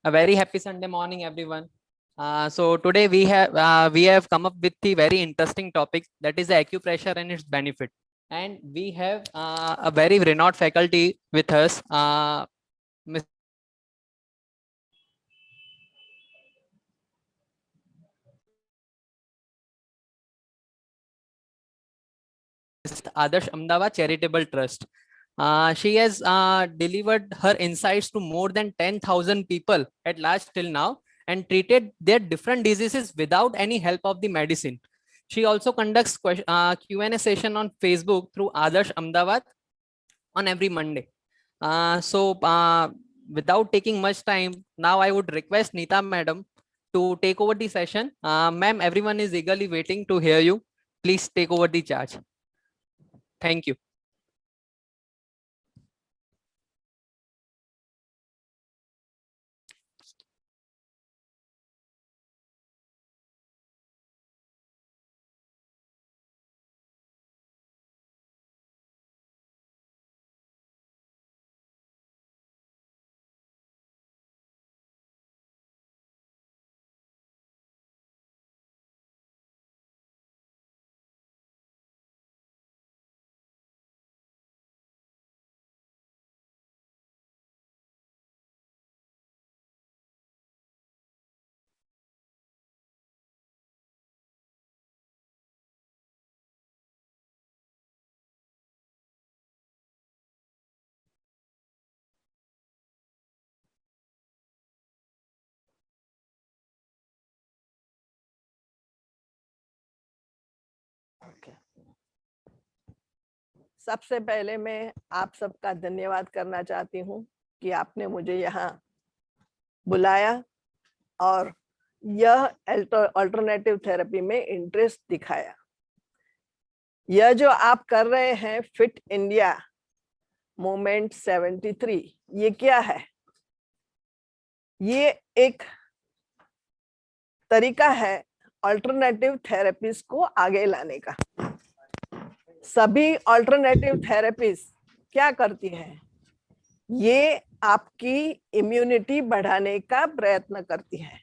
A very happy Sunday morning, everyone. So today we have come up with the very interesting topic, that is the acupressure and its benefit. And we have a very renowned faculty with us, Mr. Adarsh Ahmedabad Charitable Trust. She has delivered her insights to more than 10,000 people at large till now and treated their different diseases without any help of the medicine. She also conducts Q&A session on Facebook through Adarsh Ahmedabad on every Monday. Without taking much time, now I would request Neeta madam to take over the session. Ma'am, everyone is eagerly waiting to hear you. Please take over the charge. Thank you. सबसे पहले मैं आप सबका धन्यवाद करना चाहती हूँ कि आपने मुझे यहाँ बुलाया और यह अल्टरनेटिव थेरेपी में इंटरेस्ट दिखाया। यह जो आप कर रहे हैं फिट इंडिया मूवमेंट 73, ये क्या है? ये एक तरीका है अल्टरनेटिव थेरेपीज को आगे लाने का। सभी अल्टरनेटिव थेरेपीज क्या करती हैं? ये आपकी इम्यूनिटी बढ़ाने का प्रयत्न करती है।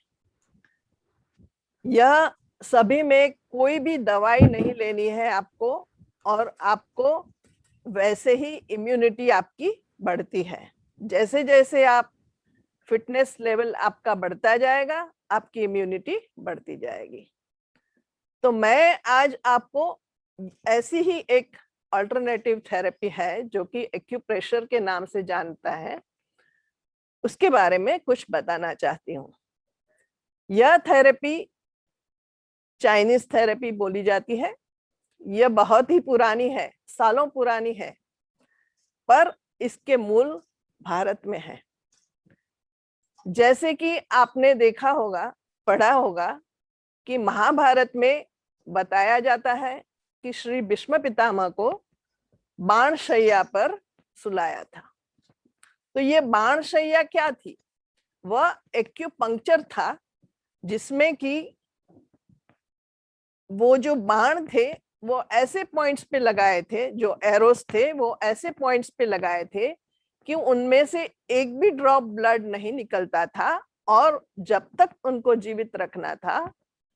यह सभी में कोई भी दवाई नहीं लेनी है आपको, और आपको वैसे ही इम्यूनिटी आपकी बढ़ती है। जैसे जैसे आप फिटनेस लेवल आपका बढ़ता जाएगा, आपकी इम्यूनिटी बढ़ती जाएगी। तो मैं आज आपको ऐसी ही एक अल्टरनेटिव थेरेपी है जो कि एक्यूप्रेशर के नाम से जानता है, उसके बारे में कुछ बताना चाहती हूँ। यह थेरेपी चाइनीज थेरेपी बोली जाती है। यह बहुत ही पुरानी है, सालों पुरानी है, पर इसके मूल भारत में है। जैसे कि आपने देखा होगा, पढ़ा होगा कि महाभारत में बताया जाता है कि श्री भीष्म पितामह को बाणशैया पर सुलाया था। तो ये बाणशैया क्या थी? वह एक्यूपंक्चर था, जिसमें कि वो जो बाण थे वो ऐसे पॉइंट्स पे लगाए थे, जो एरोस थे वो ऐसे पॉइंट्स पे लगाए थे कि उनमें से एक भी ड्रॉप ब्लड नहीं निकलता था, और जब तक उनको जीवित रखना था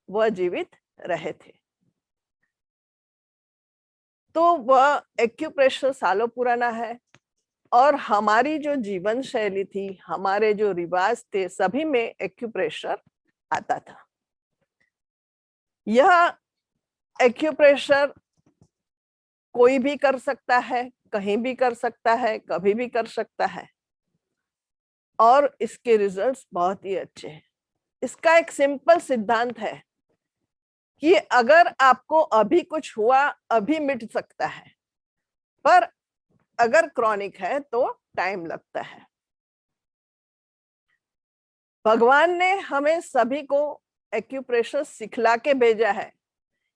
वह जीवित रहे थे। तो वह एक्यूप्रेशर सालों पुराना है, और हमारी जो जीवन शैली थी, हमारे जो रिवाज थे, सभी में एक्यूप्रेशर आता था। यह एक्यूप्रेशर कोई भी कर सकता है, कहीं भी कर सकता है, कभी भी कर सकता है, और इसके रिजल्ट्स बहुत ही अच्छे हैं। इसका एक सिंपल सिद्धांत है कि अगर आपको अभी कुछ हुआ, अभी मिट सकता है, पर अगर क्रॉनिक है तो टाइम लगता है। भगवान ने हमें सभी को एक्यूप्रेशर सिखला के भेजा है।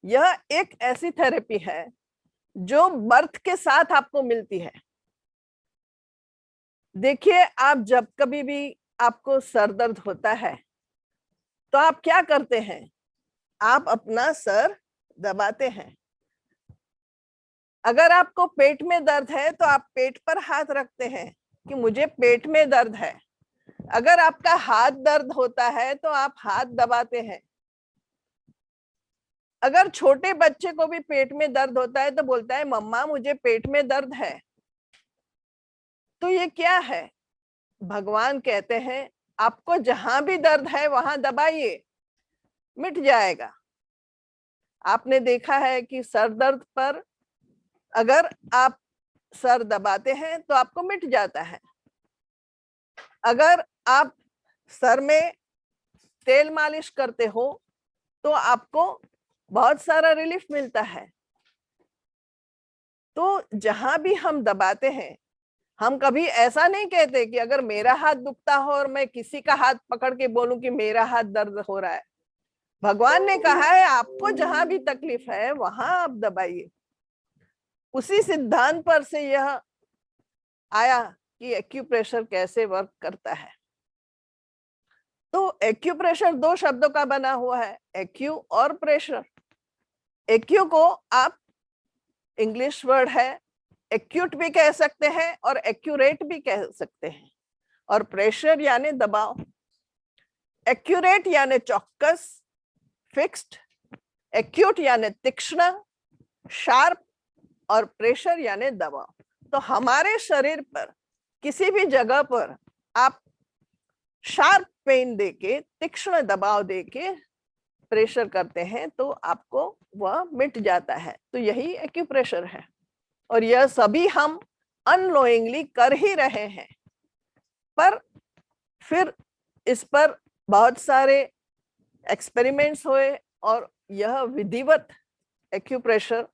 यह एक ऐसी थेरेपी है जो बर्थ के साथ आपको मिलती है। देखिए, आप जब कभी भी आपको सर दर्द होता है तो आप क्या करते हैं? आप अपना सर दबाते हैं। अगर आपको पेट में दर्द है तो आप पेट पर हाथ रखते हैं कि मुझे पेट में दर्द है। अगर आपका हाथ दर्द होता है तो आप हाथ दबाते हैं। अगर छोटे बच्चे को भी पेट में दर्द होता है तो बोलता है मम्मा मुझे पेट में दर्द है। तो ये क्या है? भगवान कहते हैं आपको जहां भी दर्द है वहां दबाइए, मिट जाएगा। आपने देखा है कि सर दर्द पर अगर आप सर दबाते हैं तो आपको मिट जाता है। अगर आप सर में तेल मालिश करते हो तो आपको बहुत सारा रिलीफ मिलता है। तो जहां भी हम दबाते हैं, हम कभी ऐसा नहीं कहते कि अगर मेरा हाथ दुखता हो और मैं किसी का हाथ पकड़ के बोलूं कि मेरा हाथ दर्द हो रहा है। भगवान ने कहा है आपको जहां भी तकलीफ है वहां आप दबाइए। उसी सिद्धांत पर से यह आया कि एक्यूप्रेशर कैसे वर्क करता है। तो एक्यूप्रेशर दो शब्दों का बना हुआ है, एक्यू और प्रेशर। एक्यू को आप इंग्लिश वर्ड है, एक्यूट भी कह सकते हैं और एक्यूरेट भी कह सकते हैं। और प्रेशर यानी दबाव। एक्यूरेट यानी चौकस, फिक्स्ड। एक्यूट यानी तीक्ष्ण, शार्प। और प्रेशर यानी दबाव। तो हमारे शरीर पर किसी भी जगह पर आप शार्प पेन देके, तीक्ष्ण दबाव देके प्रेशर करते हैं तो आपको वह मिट जाता है। तो यही एक्यूप्रेशर है। और यह सभी हम अननोइंगली कर ही रहे हैं। पर फिर इस पर बहुत सारे एक्सपेरिमेंट्स हुए और यह विधिवत एक्यूप्रेशर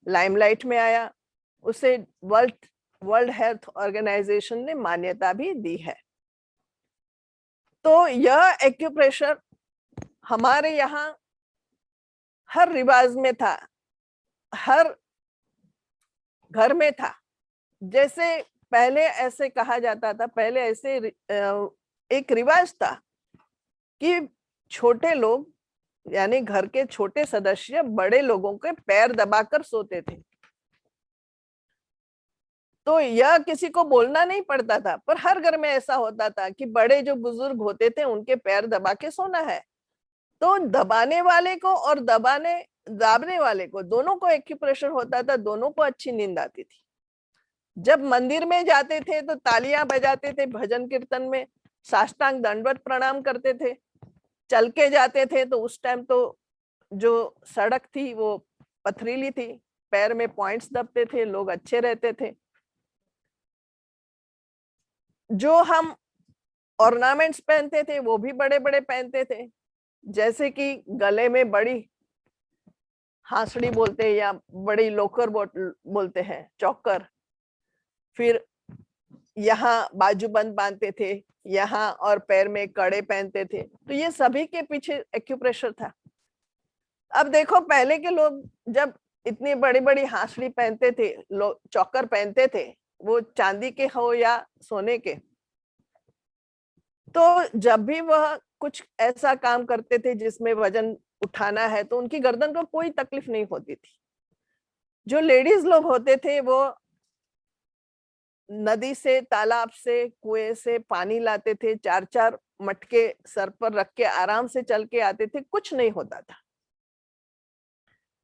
लाइमलाइट में आया। उसे वर्ल्ड हेल्थ ऑर्गेनाइजेशन ने मान्यता भी दी है। तो यह एक्यूप्रेशर हमारे यहाँ हर रिवाज में था, हर घर में था। जैसे पहले ऐसे कहा जाता था, पहले ऐसे एक रिवाज था कि छोटे लोग यानी घर के छोटे सदस्य बड़े लोगों के पैर दबाकर सोते थे। तो यह किसी को बोलना नहीं पड़ता था, पर हर घर में ऐसा होता था कि बड़े जो बुजुर्ग होते थे उनके पैर दबा के सोना है। तो दबाने वाले को और दाबने वाले को, दोनों को एक्यूप्रेशर होता था, दोनों को अच्छी नींद आती थी। जब मंदिर में जाते थे तो तालियां बजाते थे, भजन कीर्तन में साष्टांग दंडवत प्रणाम करते थे। चल के जाते थे तो उस टाइम तो जो सड़क थी वो पथरीली थी, पैर में पॉइंट्स दबते थे, लोग अच्छे रहते थे। जो हम ऑर्नामेंट्स पहनते थे वो भी बड़े बड़े पहनते थे, जैसे कि गले में बड़ी हांसड़ी बोलते हैं या बड़ी लोकर बोलते हैं, चौकर। फिर यहाँ बाजूबंद बांधते थे, यहाँ और पैर में कड़े पहनते थे। तो ये सभी के पीछे एक्यूप्रेशर था। अब देखो पहले के लोग जब इतनी बड़ी बड़ी हांसड़ी पहनते थे, चौकर पहनते थे, वो चांदी के हो या सोने के, तो जब भी वह कुछ ऐसा काम करते थे जिसमें वजन उठाना है तो उनकी गर्दन को कोई तकलीफ नहीं होती थी। जो लेडीज लोग होते थे वो नदी से, तालाब से, कुएं से पानी लाते थे, 4-4 मटके सर पर रख के आराम से चल के आते थे, कुछ नहीं होता था।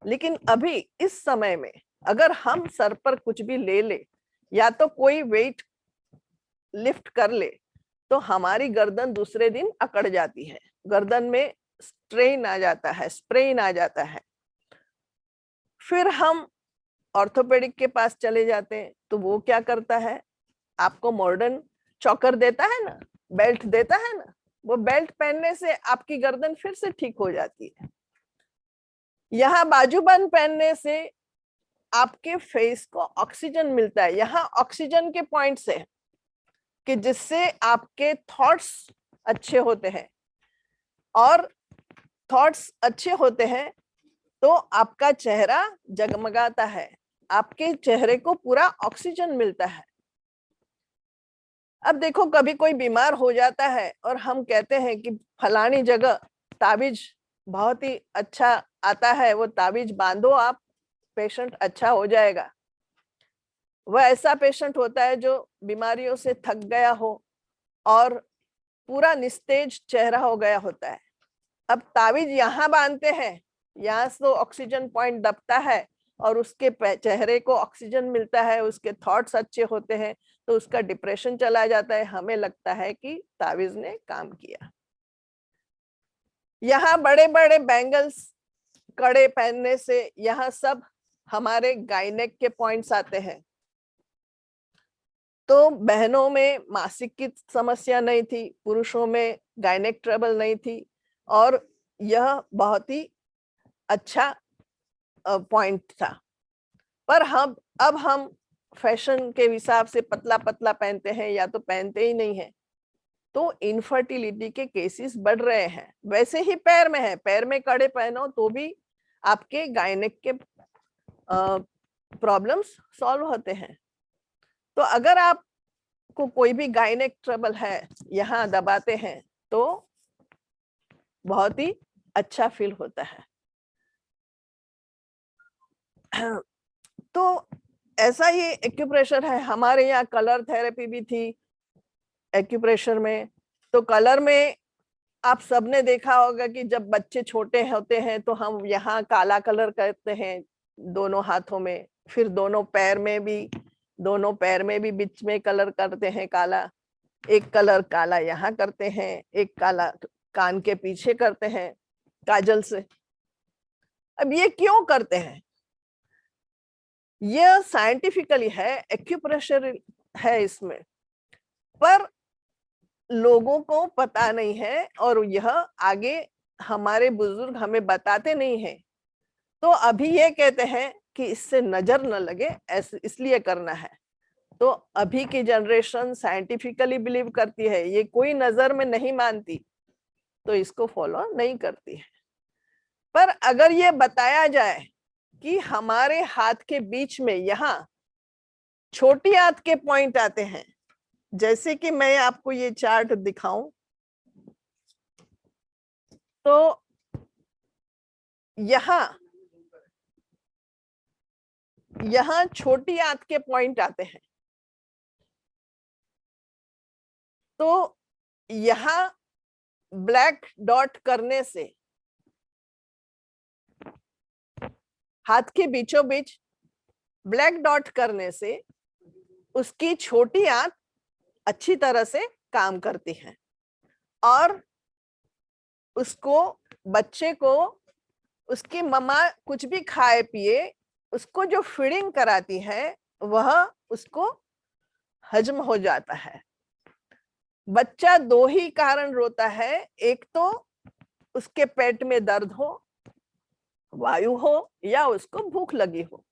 लेकिन अभी इस समय में अगर हम सर पर कुछ भी ले ले या तो कोई वेट लिफ्ट कर ले तो हमारी गर्दन दूसरे दिन अकड़ जाती है, गर्दन में स्ट्रेन आ जाता है, स्प्रेन आ जाता है। फिर हम ऑर्थोपेडिक के पास चले जाते हैं तो वो क्या करता है, आपको मॉडर्न चॉकर देता है ना, बेल्ट देता है ना, वो बेल्ट पहनने से आपकी गर्दन फिर से ठीक हो जाती है। यहाँ बाजूबंद पहनने से आपके फेस को ऑक्सीजन मिलता है। यहाँ ऑक्सीजन के पॉइंट्स है कि जिससे आपके थॉट्स अच्छे होते हैं, और थॉट्स अच्छे होते हैं तो आपका चेहरा जगमगाता है, आपके चेहरे को पूरा ऑक्सीजन मिलता है। अब देखो कभी कोई बीमार हो जाता है और हम कहते हैं कि फलानी जगह ताबीज बहुत ही अच्छा आता है, वो ताबीज बांधो आप, पेशेंट अच्छा हो जाएगा। वह ऐसा पेशेंट होता है जो बीमारियों से थक गया हो और पूरा निस्तेज चेहरा हो गया होता है। अब तावीज यहाँ बांधते हैं, यहाँ से तो ऑक्सीजन पॉइंट दबता है और उसके चेहरे को ऑक्सीजन मिलता है, उसके थॉट्स अच्छे होते हैं, तो उसका डिप्रेशन चला जाता है। हमें लगता है कि तावीज ने काम किया। यहाँ बड़े बड़े बैंगल्स, कड़े पहनने से यहाँ सब हमारे गायनेक के पॉइंट्स आते हैं। तो बहनों में मासिक की समस्या नहीं थी, पुरुषों में गायनेक ट्रबल नहीं थी, और यह बहुत ही अच्छा पॉइंट था। पर अब हम फैशन के हिसाब से पतला पतला पहनते हैं या तो पहनते ही नहीं है, तो इनफर्टिलिटी के केसेस बढ़ रहे हैं। वैसे ही पैर में है, पैर में कड़े पहनो तो भी आपके गायनेक के प्रॉब्लम्स सॉल्व होते हैं। तो अगर आपको कोई भी गायनेक ट्रबल है, यहाँ दबाते हैं तो बहुत ही अच्छा फील होता है। तो ऐसा ही एक्यूप्रेशर है। हमारे यहाँ कलर थेरेपी भी थी एक्यूप्रेशर में। तो कलर में आप सबने देखा होगा कि जब बच्चे छोटे होते हैं तो हम यहाँ काला कलर करते हैं दोनों हाथों में, फिर दोनों पैर में भी बीच में कलर करते हैं काला। एक कलर काला यहाँ करते हैं, एक काला कान के पीछे करते हैं काजल से। अब ये क्यों करते हैं? यह साइंटिफिकली है, एक्यूप्रेशर है इसमें, पर लोगों को पता नहीं है और यह आगे हमारे बुजुर्ग हमें बताते नहीं है। तो अभी ये कहते हैं कि इससे नजर न लगे, ऐसे इसलिए करना है। तो अभी की जनरेशन साइंटिफिकली बिलीव करती है, ये कोई नजर में नहीं मानती, तो इसको फॉलो नहीं करती है। पर अगर ये बताया जाए कि हमारे हाथ के बीच में यहाँ छोटी हाथ के पॉइंट आते हैं, जैसे कि मैं आपको ये चार्ट दिखाऊं, तो यहाँ छोटी आंत के पॉइंट आते हैं। तो यहाँ ब्लैक डॉट करने से, हाथ के बीचों बीच ब्लैक डॉट करने से उसकी छोटी आंत अच्छी तरह से काम करती है और उसको, बच्चे को, उसकी मम्मा कुछ भी खाए पिए, उसको जो फीडिंग कराती है वह उसको हजम हो जाता है। बच्चा दो ही कारण रोता है, एक तो उसके पेट में दर्द हो, वायु हो, या उसको भूख लगी हो।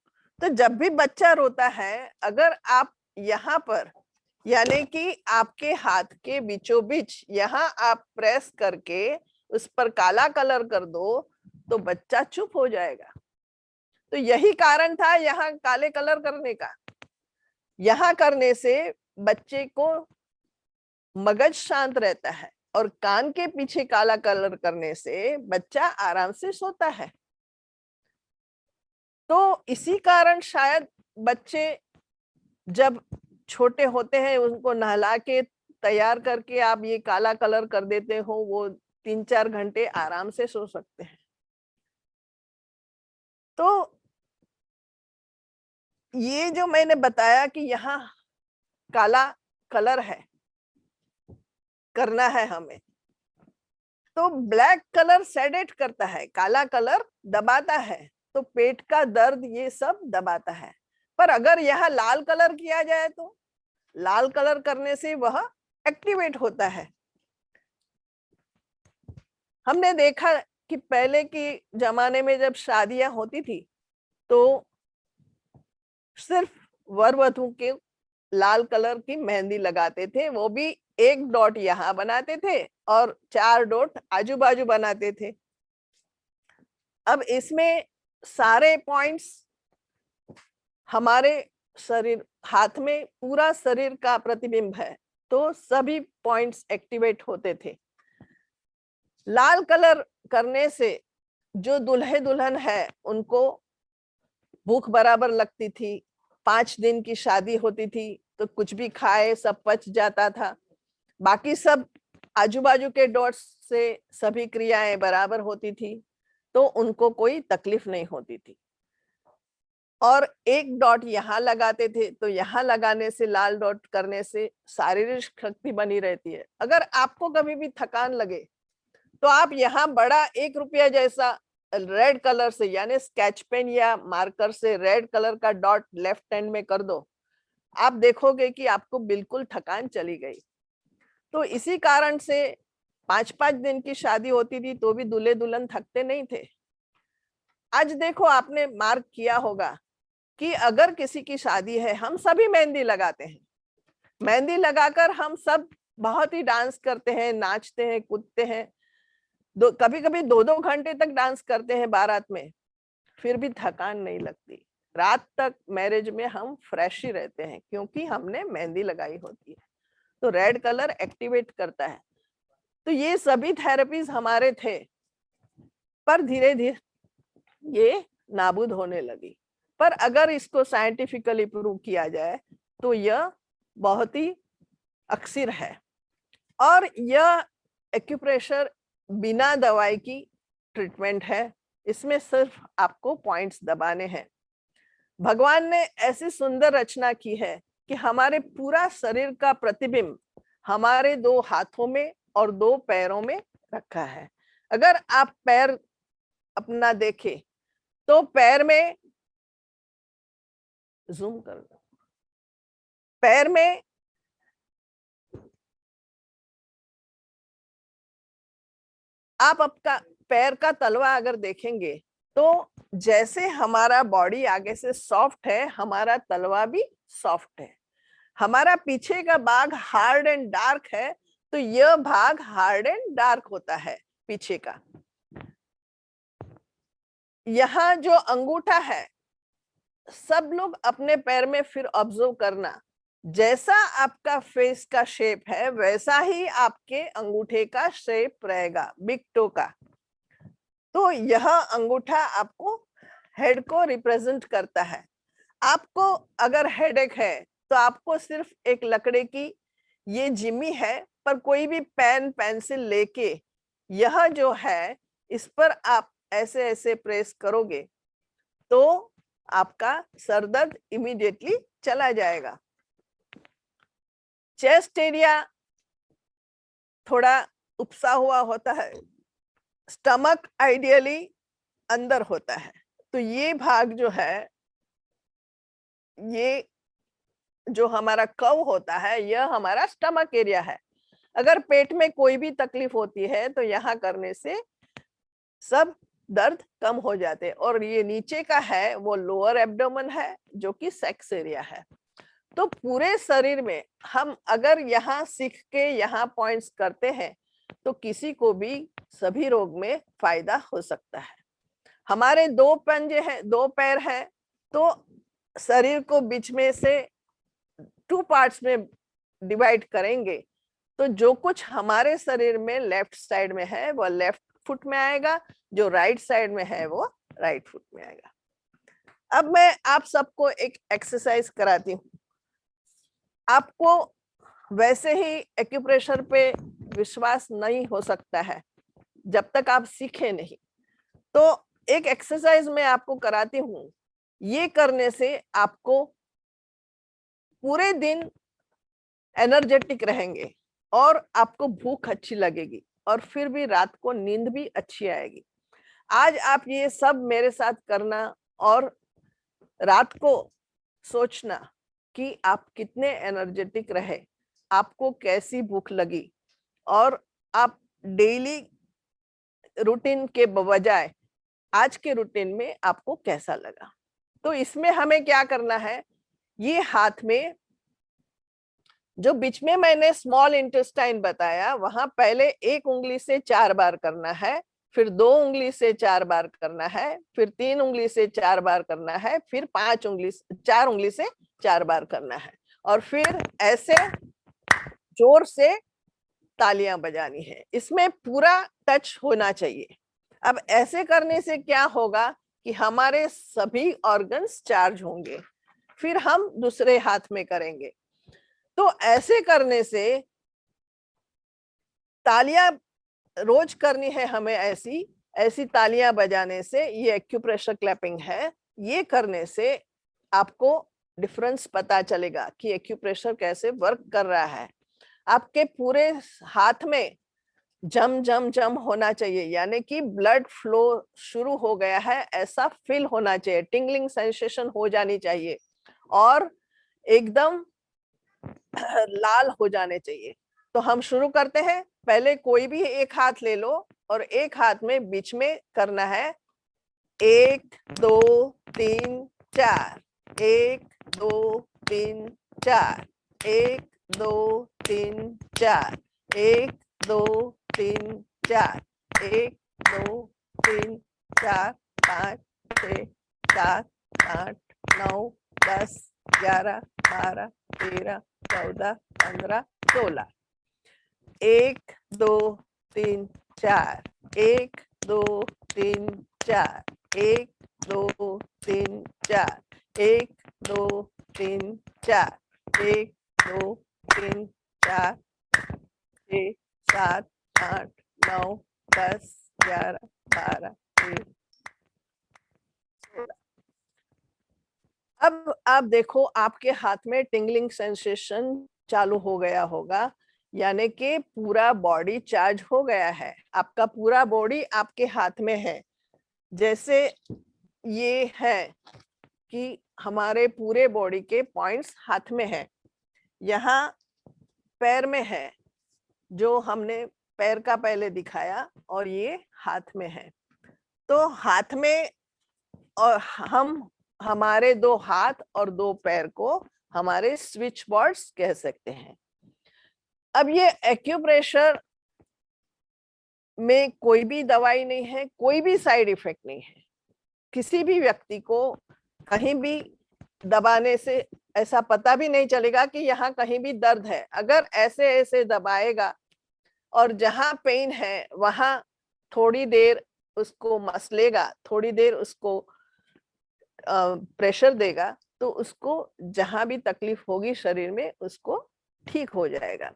तो जब भी बच्चा रोता है, अगर आप यहाँ पर, यानी कि आपके हाथ के बीचों बीच यहाँ आप प्रेस करके उस पर काला कलर कर दो तो बच्चा चुप हो जाएगा। तो यही कारण था यहाँ काले कलर करने का। यहाँ करने से बच्चे को मगज शांत रहता है और कान के पीछे काला कलर करने से बच्चा आराम से सोता है। तो इसी कारण शायद बच्चे जब छोटे होते हैं उनको नहला के तैयार करके आप ये काला कलर कर देते हो, वो 3-4 घंटे आराम से सो सकते हैं। तो ये जो मैंने बताया कि यहाँ काला कलर है, करना है हमें, तो ब्लैक कलर सेडेट करता है, काला कलर दबाता है, तो पेट का दर्द ये सब दबाता है। पर अगर यहाँ लाल कलर किया जाए तो लाल कलर करने से वह एक्टिवेट होता है। हमने देखा कि पहले के जमाने में जब शादियां होती थी तो सिर्फ वर वधू के लाल कलर की मेहंदी लगाते थे, वो भी एक डॉट यहाँ बनाते थे और 4 डॉट आजू बाजू बनाते थे। अब इसमें सारे पॉइंट्स हमारे शरीर, हाथ में पूरा शरीर का प्रतिबिंब है, तो सभी पॉइंट्स एक्टिवेट होते थे। लाल कलर करने से जो दूल्हे दुल्हन है उनको भूख बराबर लगती थी। 5 दिन की शादी होती थी तो कुछ भी खाए सब पच जाता था, बाकी सब आजू बाजू के डॉट्स से सभी क्रियाएं बराबर होती थी, तो उनको कोई तकलीफ नहीं होती थी। और एक डॉट यहाँ लगाते थे तो यहाँ लगाने से, लाल डॉट करने से शारीरिक शक्ति बनी रहती है। अगर आपको कभी भी थकान लगे तो आप यहाँ बड़ा 1 रुपया जैसा रेड कलर से, यानी स्केच पेन या मार्कर से रेड कलर का डॉट लेफ्ट हैंड में कर दो, आप देखोगे कि आपको बिल्कुल थकान चली गई। तो इसी कारण से 5-5 दिन की शादी होती थी तो भी दूल्हे दुल्हन थकते नहीं थे। आज देखो, आपने मार्क किया होगा कि अगर किसी की शादी है, हम सभी मेहंदी लगाते हैं। मेहंदी लगाकर हम सब बहुत ही डांस करते हैं, नाचते हैं, कूदते हैं, कभी कभी 2-2 घंटे तक डांस करते हैं बारात में, फिर भी थकान नहीं लगती। रात तक मैरिज में हम फ्रेश ही रहते हैं, क्योंकि हमने मेहंदी लगाई होती है। तो रेड कलर एक्टिवेट करता है। तो ये सभी थेरेपीज हमारे थे, पर धीरे धीरे ये नाबूद होने लगी। पर अगर इसको साइंटिफिकली प्रूव किया जाए तो यह बहुत ही अक्सर है। और यह एक्यूप्रेशर बिना दवाई की ट्रीटमेंट है। इसमें सिर्फ आपको पॉइंट्स दबाने हैं। भगवान ने ऐसी सुंदर रचना की है कि हमारे पूरा शरीर का प्रतिबिंब हमारे 2 हाथों में और 2 पैरों में रखा है। अगर आप पैर अपना देखें तो पैर में, जूम कर दो, पैर में आप आपका पैर का तलवा अगर देखेंगे तो जैसे हमारा बॉडी आगे से सॉफ्ट है, हमारा तलवा भी सॉफ्ट है। हमारा पीछे का भाग हार्ड एंड डार्क है, तो यह भाग हार्ड एंड डार्क होता है पीछे का। यहाँ जो अंगूठा है, सब लोग अपने पैर में फिर ऑब्जर्व करना, जैसा आपका फेस का शेप है वैसा ही आपके अंगूठे का शेप रहेगा, बिग टो का। तो यह अंगूठा आपको हेड को रिप्रेजेंट करता है। आपको अगर हेडेक है तो आपको सिर्फ एक लकड़ी की ये जिम्मी है, पर कोई भी पेन पेंसिल लेके यह जो है इस पर आप ऐसे ऐसे प्रेस करोगे तो आपका सर दर्द इमीडिएटली चला जाएगा। चेस्ट एरिया थोड़ा उपसा हुआ होता है, स्टमक आइडियली अंदर होता है। तो ये भाग जो है, ये जो हमारा कव होता है, यह हमारा स्टमक एरिया है। अगर पेट में कोई भी तकलीफ होती है तो यहाँ करने से सब दर्द कम हो जाते। और ये नीचे का है वो लोअर एब्डोमेन है, जो कि सेक्स एरिया है। तो पूरे शरीर में हम अगर यहाँ सीख के यहाँ पॉइंट्स करते हैं तो किसी को भी सभी रोग में फायदा हो सकता है। हमारे 2 पंजे हैं, 2 पैर हैं, तो शरीर को बीच में से 2 पार्ट्स में डिवाइड करेंगे तो जो कुछ हमारे शरीर में लेफ्ट साइड में है वो लेफ्ट फुट में आएगा, जो राइट साइड में है वो राइट फुट में आएगा। अब मैं आप सबको एक एक्सरसाइज कराती हूँ। आपको वैसे ही एक्यूप्रेशर पे विश्वास नहीं हो सकता है जब तक आप सीखे नहीं। तो एक एक्सरसाइज मैं आपको कराती हूँ। ये करने से आपको पूरे दिन एनर्जेटिक रहेंगे और आपको भूख अच्छी लगेगी और फिर भी रात को नींद भी अच्छी आएगी। आज आप ये सब मेरे साथ करना और रात को सोचना कि आप कितने एनर्जेटिक रहे, आपको कैसी भूख लगी, और आप डेली रूटीन के बजाय आज के रूटीन में आपको कैसा लगा। तो इसमें हमें क्या करना है, ये हाथ में जो बीच में मैंने स्मॉल इंटेस्टाइन बताया, वहां पहले 1 उंगली से 4 बार करना है, फिर 2 उंगली से 4 बार करना है, फिर 3 उंगली से 4 बार करना है, फिर 4 उंगली से 4 बार करना है, और फिर ऐसे जोर से तालियां बजानी है। इसमें पूरा टच होना चाहिए। अब ऐसे करने से क्या होगा कि हमारे सभी ऑर्गन्स चार्ज होंगे। फिर हम दूसरे हाथ में करेंगे। तो ऐसे करने से तालियां रोज करनी है हमें, ऐसी ऐसी तालियां बजाने से, ये एक्यूप्रेशर क्लैपिंग है, ये करने से आपको डिफरेंस पता चलेगा कि एक्यूप्रेशर कैसे वर्क कर रहा है। आपके पूरे हाथ में जम जम जम होना चाहिए, यानी कि ब्लड फ्लो शुरू हो गया है ऐसा फील होना चाहिए, टिंगलिंग सेंसेशन हो जानी चाहिए और एकदम लाल हो जाने चाहिए। तो हम शुरू करते हैं। पहले कोई भी एक हाथ ले लो और एक हाथ में बीच में करना है 1 2 3 4, 1 2 3 4, 1 2 3 4, 1 2 3 4, 1 2 3 4 5 6 7 8 9 10 11 12 13 14 15 16, 1 2 3 4, 1 2 3 4, 1 2 3 4, 1 2 3 4, 1 2 3 4 6 7 8 9 10 11 12 13। अब आप देखो, आपके हाथ में टिंगलिंग सेंसेशन चालू हो गया होगा, यानी कि पूरा बॉडी चार्ज हो गया है। आपका पूरा बॉडी आपके हाथ में है। जैसे ये है कि हमारे पूरे बॉडी के पॉइंट्स हाथ में है। यहाँ पैर में है, जो हमने पैर का पहले दिखाया, और ये हाथ में है। तो हाथ में, और हम हमारे 2 हाथ और 2 पैर को हमारे स्विच बोर्ड्स कह सकते हैं। अब ये एक्यूप्रेशर में कोई भी दवाई नहीं है, कोई भी साइड इफेक्ट नहीं है। किसी भी व्यक्ति को कहीं भी दबाने से ऐसा पता भी नहीं चलेगा कि यहाँ कहीं भी दर्द है। अगर ऐसे ऐसे दबाएगा और जहां पेन है वहां थोड़ी देर उसको मसलेगा, थोड़ी देर उसको प्रेशर देगा, तो उसको जहां भी तकलीफ होगी शरीर में उसको ठीक हो जाएगा।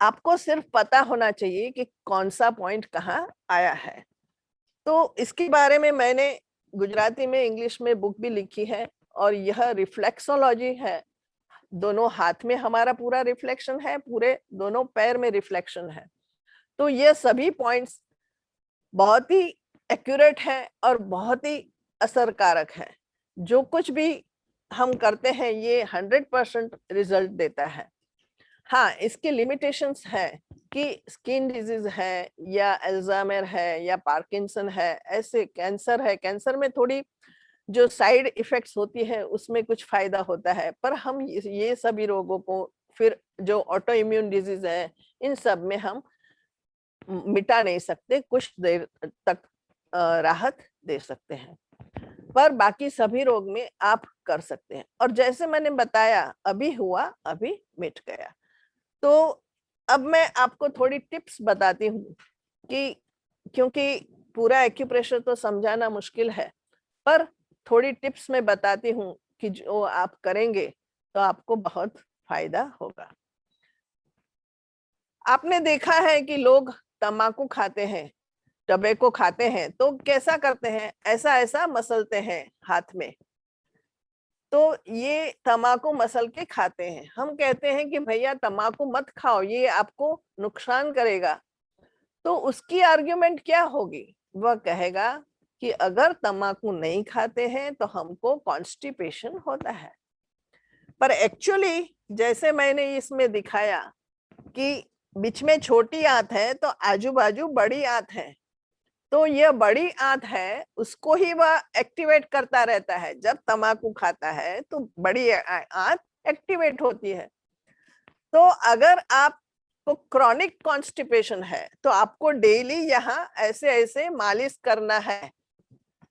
आपको सिर्फ पता होना चाहिए कि कौन सा पॉइंट कहाँ आया है। तो इसके बारे में मैंने गुजराती में, इंग्लिश में बुक भी लिखी है, और यह रिफ्लेक्सोलॉजी है। दोनों हाथ में हमारा पूरा रिफ्लेक्शन है, पूरे दोनों पैर में रिफ्लेक्शन है। तो ये सभी पॉइंट्स बहुत ही एक्यूरेट है और बहुत ही असरकारक है। जो कुछ भी हम करते हैं ये 100% रिजल्ट देता है। हाँ, इसके लिमिटेशंस है कि स्किन डिजीज है या अल्जाइमर है या पार्किंसन है, ऐसे कैंसर है, कैंसर में थोड़ी जो साइड इफेक्ट्स होती है उसमें कुछ फायदा होता है, पर हम ये सभी रोगों को, फिर जो ऑटो इम्यून डिजीज है, इन सब में हम मिटा नहीं सकते, कुछ देर तक राहत दे सकते हैं, पर बाकी सभी रोग में आप कर सकते हैं। और जैसे मैंने बताया, अभी हुआ अभी मिट गया। तो अब मैं आपको थोड़ी टिप्स बताती हूँ कि, क्योंकि पूरा एक्यूप्रेशर तो समझाना मुश्किल है, पर थोड़ी टिप्स मैं बताती हूँ कि जो आप करेंगे तो आपको बहुत फायदा होगा। आपने देखा है कि लोग तंबाकू खाते हैं, टबैको खाते हैं, तो कैसा करते हैं, ऐसा ऐसा मसलते हैं हाथ में। तो ये तंबाकू मसल के खाते हैं। हम कहते हैं कि भैया तंबाकू मत खाओ, ये आपको नुकसान करेगा। तो उसकी आर्ग्यूमेंट क्या होगी? वह कहेगा कि अगर तंबाकू नहीं खाते हैं तो हमको कॉन्स्टिपेशन होता है। पर एक्चुअली जैसे मैंने इसमें दिखाया कि बीच में छोटी आंत है तो आजू बाजू बड़ी आंत है, तो यह बड़ी आंत है उसको ही वह एक्टिवेट करता रहता है। जब तंबाकू खाता है तो बड़ी आंत एक्टिवेट होती है। तो अगर आपको क्रॉनिक कॉन्स्टिपेशन है तो आपको डेली यहाँ ऐसे ऐसे मालिश करना है।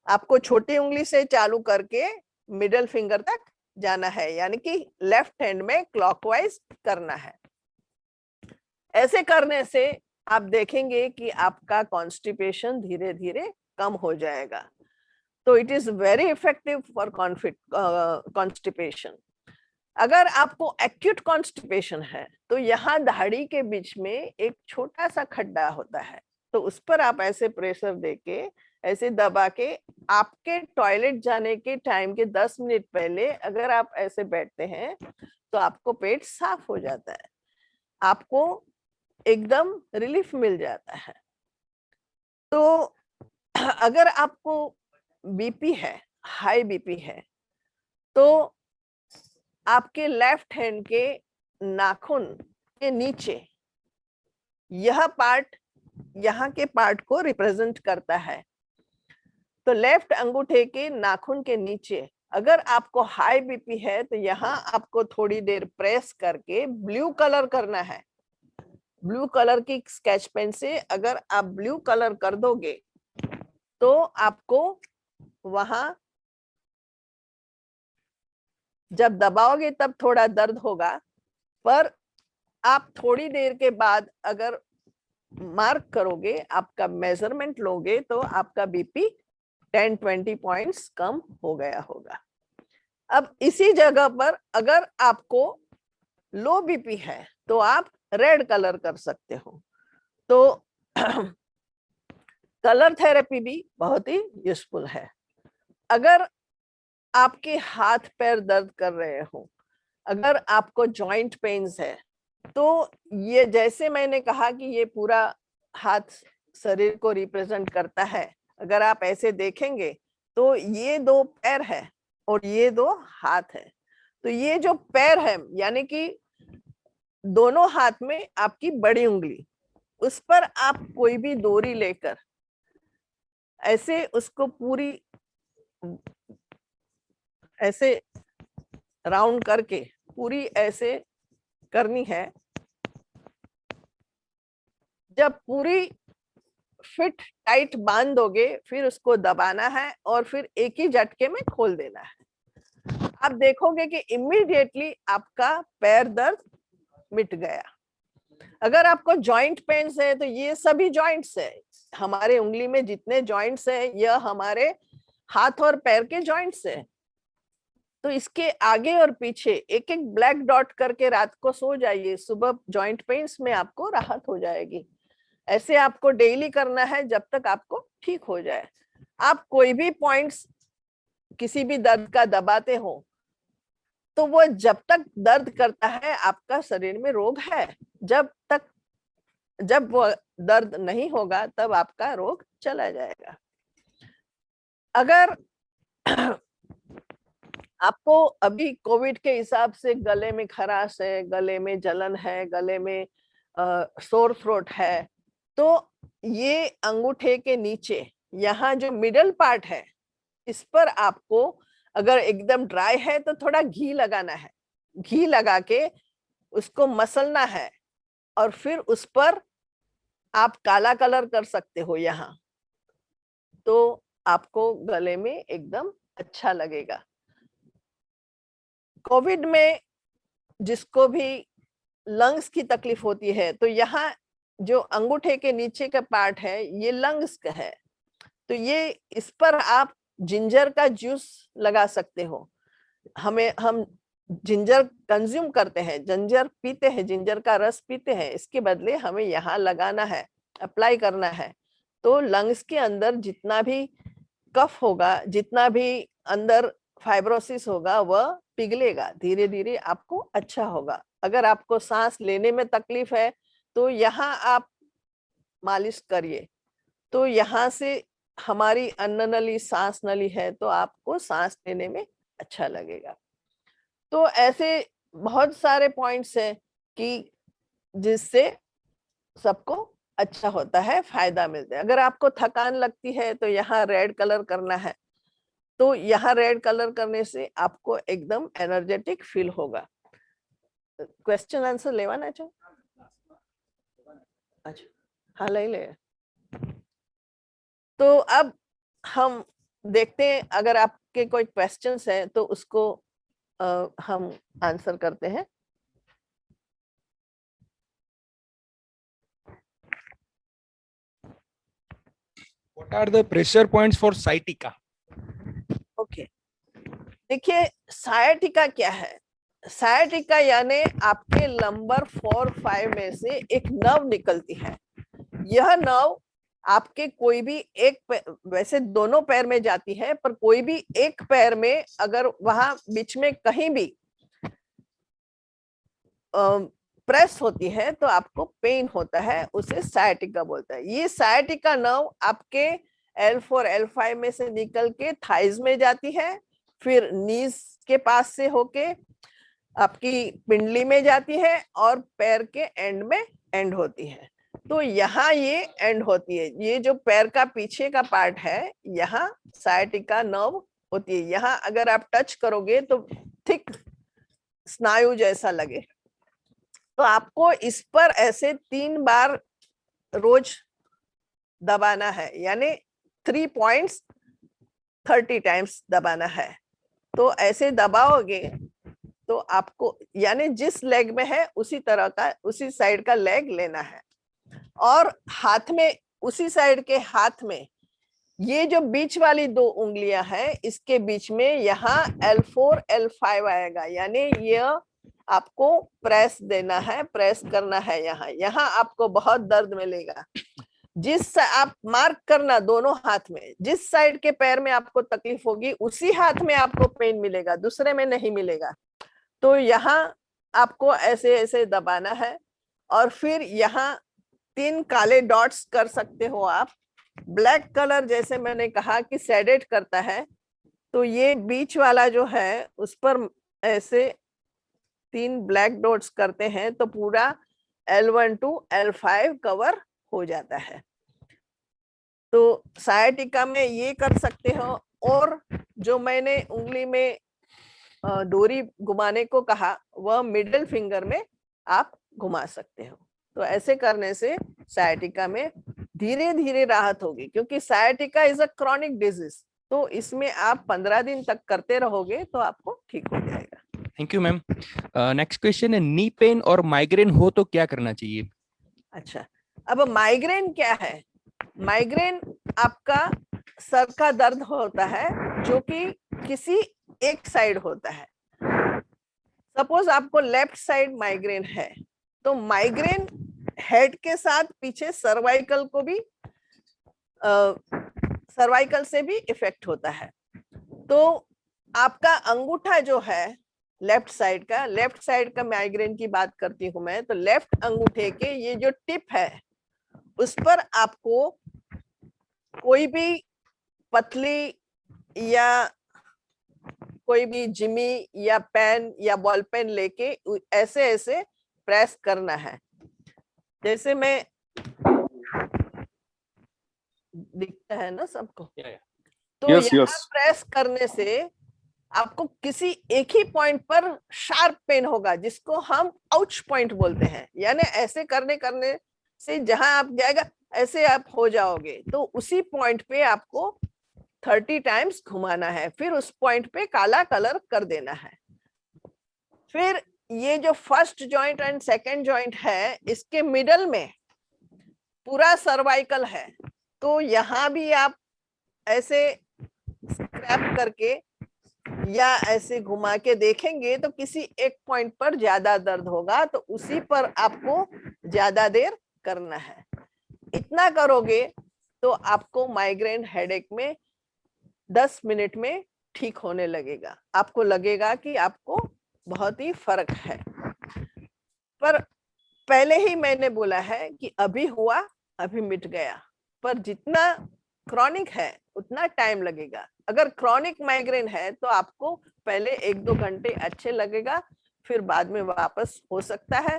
आपको छोटी उंगली से चालू करके मिडल फिंगर तक जाना है, यानी कि लेफ्ट हैंड में क्लॉकवाइज करना है। ऐसे करने से आप देखेंगे कि आपका कॉन्स्टिपेशन धीरे धीरे कम हो जाएगा। तो it is very effective for constipation. अगर आपको एक्यूट कॉन्स्टिपेशन है तो यहाँ दाढ़ी के बीच में एक छोटा सा खड्डा होता है, तो उस पर आप ऐसे प्रेशर देके ऐसे दबा के आपके टॉयलेट जाने के टाइम के 10 मिनट पहले अगर आप ऐसे बैठते हैं तो आपको पेट साफ हो जाता है, आपको एकदम रिलीफ मिल जाता है। तो अगर आपको बीपी है, हाई बीपी है, तो आपके लेफ्ट हैंड के नाखून के नीचे यह पार्ट यहाँ के पार्ट को रिप्रेजेंट करता है। तो लेफ्ट अंगूठे के नाखून के नीचे अगर आपको हाई बीपी है तो यहाँ आपको थोड़ी देर प्रेस करके ब्लू कलर करना है। ब्लू कलर की स्केच पेन से अगर आप ब्लू कलर कर दोगे तो आपको वहां जब दबाओगे तब थोड़ा दर्द होगा, पर आप थोड़ी देर के बाद अगर मार्क करोगे, आपका मेजरमेंट लोगे, तो आपका बीपी 10-20 पॉइंट्स कम हो गया होगा। अब इसी जगह पर अगर आपको लो बीपी है तो आप रेड कलर कर सकते हो। तो कलर थेरेपी भी बहुत ही यूजफुल है। अगर आपके हाथ पैर दर्द कर रहे हो, अगर आपको जॉइंट पेन्स है, तो ये जैसे मैंने कहा कि ये पूरा हाथ शरीर को रिप्रेजेंट करता है, अगर आप ऐसे देखेंगे तो ये 2 पैर है और ये 2 हाथ है। तो ये जो पैर है यानी कि दोनों हाथ में आपकी बड़ी उंगली, उस पर आप कोई भी डोरी लेकर ऐसे उसको पूरी ऐसे राउंड करके पूरी ऐसे करनी है। जब पूरी फिट टाइट बांध दोगे फिर उसको दबाना है और फिर एक ही झटके में खोल देना है। आप देखोगे कि इमीडिएटली आपका पैर दर्द मिट गया। अगर आपको जॉइंट पेन्स है तो ये सभी जॉइंट्स है, हमारे उंगली में जितने जॉइंट्स है यह हमारे हाथ और पैर के जॉइंट्स है। तो इसके आगे और पीछे एक एक ब्लैक डॉट करके रात को सो जाइए, सुबह जॉइंट पेन्स में आपको राहत हो जाएगी। ऐसे आपको डेली करना है जब तक आपको ठीक हो जाए। आप कोई भी पॉइंट्स किसी भी दर्द का दबाते हो तो वो जब तक दर्द करता है आपका शरीर में रोग है, जब वो दर्द नहीं होगा तब आपका रोग चला जाएगा। अगर आपको अभी कोविड के हिसाब से गले में खराश है, गले में जलन है, गले में सोर थ्रोट है, तो ये अंगूठे के नीचे यहाँ जो मिडल पार्ट है इस पर आपको अगर एकदम ड्राई है तो थोड़ा घी लगाना है। घी लगा के उसको मसलना है और फिर उस पर आप काला कलर कर सकते हो यहाँ, तो आपको गले में एकदम अच्छा लगेगा। कोविड में जिसको भी लंग्स की तकलीफ होती है तो यहाँ जो अंगूठे के नीचे का पार्ट है ये लंग्स का है, तो ये इस पर आप जिंजर का जूस लगा सकते हो। हम जिंजर कंज्यूम करते हैं, जिंजर पीते हैं, जिंजर का रस पीते हैं, इसके बदले हमें यहाँ लगाना है, अप्लाई करना है। तो लंग्स के अंदर जितना भी कफ होगा, जितना भी अंदर फाइब्रोसिस होगा वह पिघलेगा, धीरे धीरे आपको अच्छा होगा। अगर आपको सांस लेने में तकलीफ है तो यहाँ आप मालिश करिए, तो यहाँ से हमारी अन्न नली सांस नली है तो आपको सांस लेने में अच्छा लगेगा। तो ऐसे बहुत सारे पॉइंट्स हैं कि जिससे सबको अच्छा होता है, फायदा मिलता है। अगर आपको थकान लगती है तो यहाँ रेड कलर करना है, तो यहाँ रेड कलर करने से आपको एकदम एनर्जेटिक फील होगा। क्वेश्चन आंसर लेवाना चाहिए? अच्छा, हाँ ले। तो अब हम देखते हैं, अगर आपके कोई क्वेश्चंस है तो उसको हम आंसर करते हैं। What are the pressure points for sciatica? Okay, देखिए सायाटिका क्या है। सायाटिका यानी आपके लंबर 4-5 में से एक नर्व निकलती है। यह नर्व आपके कोई भी वैसे दोनों पैर में जाती है, पर कोई भी एक पैर में अगर वहां बीच में कहीं भी प्रेस होती है तो आपको पेन होता है, उसे सायाटिका बोलता है। ये सायाटिका नर्व आपके L4 L5 में से निकल के थाइज में जाती है, फिर नीज के पास से होके आपकी पिंडली में जाती है और पैर के एंड में एंड होती है। तो यहाँ ये एंड होती है, ये जो पैर का पीछे का पार्ट है यहाँ सायाटिका नर्व होती है। यहाँ अगर आप टच करोगे तो थिक स्नायु जैसा लगे। तो आपको इस पर ऐसे 3 बार रोज दबाना है, यानी 3 पॉइंट्स 30 टाइम्स दबाना है। तो ऐसे दबाओगे तो आपको यानी जिस लेग में है उसी तरह का, उसी साइड का लेग लेना है। और हाथ में, उसी साइड के हाथ में ये जो बीच वाली 2 उंगलियां हैं, इसके बीच में यहाँ L4 L5 आएगा, यानी यह आपको प्रेस देना है, प्रेस करना है। यहाँ आपको बहुत दर्द मिलेगा। आप मार्क करना दोनों हाथ में, जिस साइड के पैर में आपको तकलीफ होगी उसी हाथ में आपको पेन मिलेगा, दूसरे में नहीं मिलेगा। तो यहाँ आपको ऐसे ऐसे दबाना है और फिर यहाँ 3 काले डॉट्स कर सकते हो आप। ब्लैक कलर जैसे मैंने कहा कि सेडेट करता है, तो ये बीच वाला जो है उस पर ऐसे 3 ब्लैक डॉट्स करते हैं तो पूरा L1 to L5 कवर हो जाता है। तो सायाटिका में ये कर सकते हो। और जो मैंने उंगली में डोरी घुमाने को कहा, वह मिडिल फिंगर में आप घुमा सकते हो। तो ऐसे करने से सायाटिका में धीरे धीरे राहत होगी, क्योंकि सायाटिका इज अ क्रॉनिक डिजीज। तो इसमें आप 15 दिन तक करते रहोगे तो आपको ठीक हो जाएगा। Thank you ma'am. Next question है, नी पेन और माइग्रेन हो तो क्या करना चाहिए? अच्छा, अब माइग्रेन क्या है? माइग्रेन आपका सर का दर्द होता है जो कि किसी एक साइड होता है। सपोज आपको लेफ्ट साइड माइग्रेन है, तो माइग्रेन हेड के साथ पीछे सर्वाइकल को भी सर्वाइकल से भी इफेक्ट होता है। तो आपका अंगूठा जो है लेफ्ट साइड का माइग्रेन की बात करती हूं मैं, तो लेफ्ट अंगूठे के ये जो टिप है उस पर आपको कोई भी पतली या कोई भी जिमी या पेन या बॉल पेन लेके ऐसे ऐसे प्रेस करना है। जैसे मैं, दिखता है ना सबको? तो Yes, यहाँ yes. प्रेस करने से आपको किसी एक ही पॉइंट पर शार्प पेन होगा, जिसको हम आउच पॉइंट बोलते हैं। यानी ऐसे करने से जहां आप जाएगा ऐसे आप हो जाओगे, तो उसी पॉइंट पे आपको 30 टाइम्स घुमाना है, फिर उस पॉइंट पे काला कलर कर देना है। फिर ये जो first joint and second joint है, इसके मिडल में पूरा सर्वाइकल है, तो यहाँ भी आप ऐसे स्क्रैप करके या ऐसे घुमा के देखेंगे तो किसी एक पॉइंट पर ज्यादा दर्द होगा, तो उसी पर आपको ज्यादा देर करना है। इतना करोगे तो आपको माइग्रेन हेडेक में 10 मिनट में ठीक होने लगेगा। आपको लगेगा कि आपको बहुत ही फर्क है। पर पहले ही मैंने बोला है कि अभी हुआ अभी मिट गया, पर जितना क्रॉनिक है उतना टाइम लगेगा। अगर क्रॉनिक माइग्रेन है तो आपको पहले 1-2 घंटे अच्छे लगेगा, फिर बाद में वापस हो सकता है।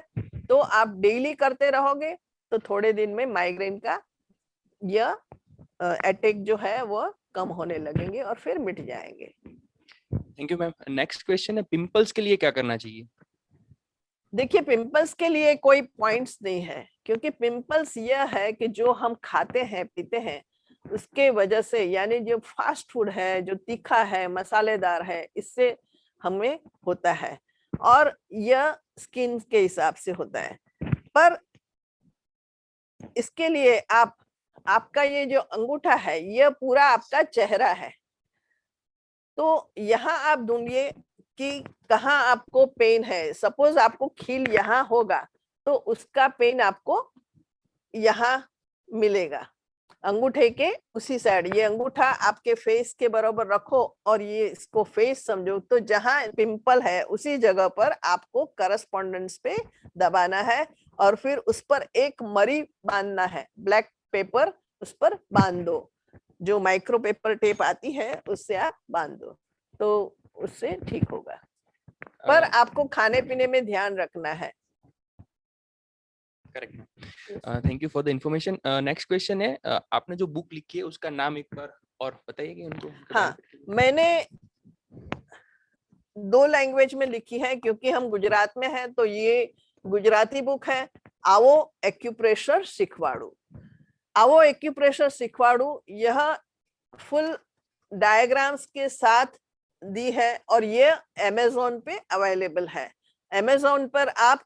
तो आप डेली करते रहोगे तो थोड़े दिन में माइग्रेन का यह अटैक जो है वो कम होने लगेंगे और फिर मिट जाएंगे। Thank you ma'am. Next question है, पिंपल्स के लिए क्या करना चाहिए? देखिए, पिंपल्स के लिए कोई पॉइंट्स नहीं है, क्योंकि पिंपल्स यह है कि जो हम खाते हैं पीते हैं उसके वजह से, यानी जो फास्ट फूड है, जो तीखा है, मसालेदार है, इससे हमें होता है और यह स्किन के हिसाब से होता है। पर इसके लिए आपका ये जो अंगूठा है यह पूरा आपका चेहरा है। तो यहाँ आप ढूंढिए कि कहाँ आपको पेन है। सपोज आपको खील यहाँ होगा तो उसका पेन आपको यहाँ मिलेगा, अंगूठे के उसी साइड। ये अंगूठा आपके फेस के बराबर रखो और ये इसको फेस समझो, तो जहां पिंपल है उसी जगह पर आपको करस्पॉन्डेंस पे दबाना है और फिर उस पर एक मरी बांधना है, ब्लैक पेपर उस पर बांध दो, जो माइक्रो पेपर टेप आती है उससे आप बांध दो, तो उससे ठीक होगा। पर आपको खाने पीने में ध्यान रखना है। Correct. Thank you for the information. Next question है, आपने जो बुक लिखी है उसका नाम एक बार और बताइए कि उनको। हाँ, मैंने 2 लैंग्वेज में लिखी है क्योंकि हम गुजरात में हैं, तो ये गुजराती बुक है। आवो एक्यूप्रेशर सिखवाड़ू। आवो एक्यूप्रेशर सिखवाड़ू, यह फुल डायग्राम्स के साथ दी है और ये अमेज़न पे अवेलेबल है। अमेज़न पर आप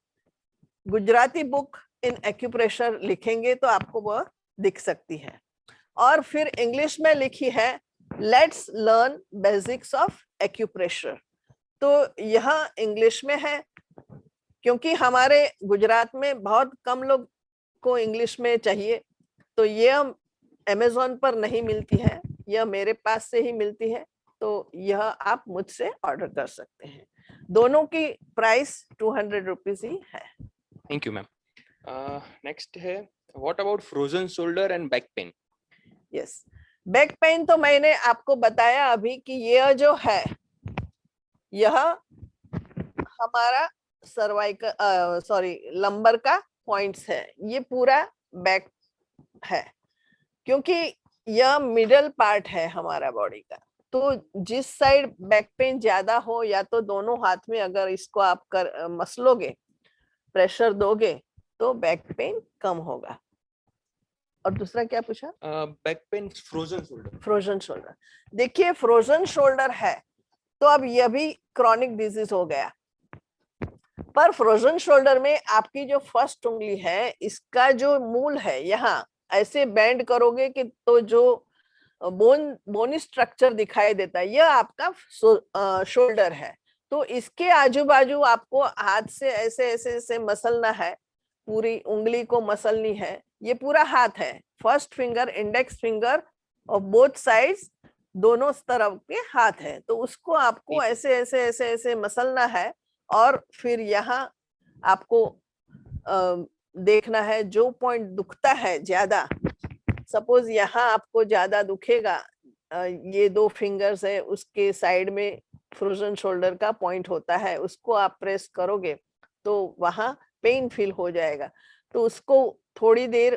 गुजराती बुक इन एक्यूप्रेशर लिखेंगे तो आपको वह दिख सकती है। और फिर इंग्लिश में लिखी है let's learn basics of acupressure, तो यह इंग्लिश में है क्योंकि हमारे गुजरात में बहुत कम लोग को इंग्लिश में चाहिए, तो ये अमेज़न पर नहीं मिलती है, यह मेरे पास से ही मिलती है, तो यह आप मुझसे ऑर्डर कर सकते हैं। दोनों की प्राइस 200 रुपीज ही है। Thank you ma'am. नेक्स्ट है, what about frozen shoulder and back pain? Yes, back pain तो मैंने आपको बताया अभी कि यह जो है यह हमारा सर्वाइकल लंबर का पॉइंट्स है, ये पूरा बैक है क्योंकि यह मिडल पार्ट है हमारा बॉडी का। तो जिस साइड बैक पेन ज्यादा हो, या तो दोनों हाथ में अगर इसको आप मसलोगे, प्रेशर दोगे, तो बैक पेन कम होगा। और दूसरा क्या पूछा? Back pain, frozen shoulder. Frozen shoulder, देखिए फ्रोजन शोल्डर है तो अब यह भी क्रॉनिक डिजीज हो गया। पर फ्रोजन शोल्डर में आपकी जो फर्स्ट उंगली है, इसका जो मूल है, यहाँ ऐसे बेंड करोगे कि तो जो बोनी स्ट्रक्चर दिखाई देता है, यह आपका शोल्डर है। तो इसके आजू बाजू आपको हाथ से ऐसे ऐसे ऐसे मसलना है, पूरी उंगली को मसलनी है। ये पूरा हाथ है, फर्स्ट फिंगर, इंडेक्स फिंगर और बोथ साइड्स, दोनों तरफ के हाथ है, तो उसको आपको ऐसे ऐसे ऐसे ऐसे मसलना है। और फिर यहाँ आपको देखना है जो पॉइंट दुखता है ज्यादा, सपोज यहाँ आपको ज्यादा दुखेगा, ये 2 फिंगर्स है, उसके साइड में फ्रोजन शोल्डर का पॉइंट होता है, उसको आप प्रेस करोगे तो वहां पेन फील हो जाएगा। तो उसको थोड़ी देर